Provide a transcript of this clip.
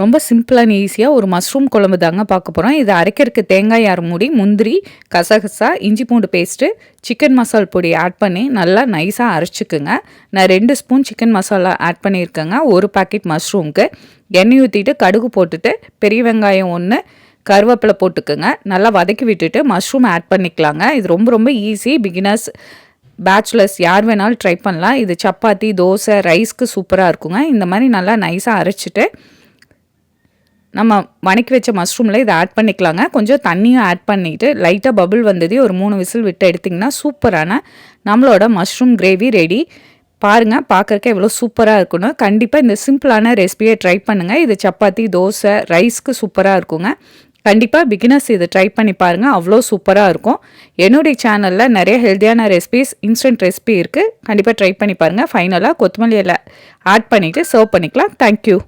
ரொம்ப simple and ஈஸியாக ஒரு மஷ்ரூம் குழம்பு தாங்க பார்க்க போகிறோம். இது அரைக்கிறதுக்கு தேங்காய் அரைமுடி, முந்திரி, கசகசா, இஞ்சி பூண்டு பேஸ்ட்டு, சிக்கன் மசால் பொடி ஆட் பண்ணி நல்லா நைஸாக அரைச்சிக்குங்க. நான் 2 ஸ்பூன் சிக்கன் மசாலா ஆட் பண்ணியிருக்கேங்க. 1 பாக்கெட் மஷ்ரூம்க்கு எண்ணெய் ஊற்றிட்டு கடுகு போட்டுட்டு பெரிய வெங்காயம் 1, கருவேப்பிலை போட்டுக்குங்க. நல்லா வதக்கி விட்டுட்டு மஷ்ரூம் ஆட் பண்ணிக்கலாங்க. இது ரொம்ப ரொம்ப ஈஸி. பிகினர்ஸ், பேச்சுலர்ஸ் யார் வேணாலும் ட்ரை பண்ணலாம். இது சப்பாத்தி, தோசை, ரைஸ்க்கு சூப்பராக இருக்குங்க. இந்த மாதிரி நல்லா நைஸாக அரைச்சிட்டு நம்ம வணக்கி வச்ச மஷ்ரூமில் இதை ஆட் பண்ணிக்கலாங்க. கொஞ்சம் தண்ணியும் ஆட் பண்ணிவிட்டு லைட்டாக பபுள் வந்ததே ஒரு 3 விசில் விட்டு எடுத்திங்கன்னா சூப்பரான நம்மளோட மஷ்ரூம் கிரேவி ரெடி. பாருங்கள், பார்க்குறக்கு எவ்வளோ சூப்பராக இருக்குன்னு. கண்டிப்பாக இந்த சிம்பிளான ரெசிபியை ட்ரை பண்ணுங்கள். இது சப்பாத்தி, தோசை, ரைஸ்க்கு சூப்பராக இருக்குங்க. கண்டிப்பாக பிகினர்ஸ் இதை ட்ரை பண்ணி பாருங்கள், அவ்வளோ சூப்பராக இருக்கும். என்னுடைய சேனலில் நிறைய ஹெல்த்தியான ரெசிபிஸ், இன்ஸ்டன்ட் ரெசிபி இருக்குது. கண்டிப்பாக ட்ரை பண்ணி பாருங்கள். ஃபைனலாக கொத்தமல்லி இலை ஆட் பண்ணிவிட்டு சர்வ் பண்ணிக்கலாம். தேங்க்யூ.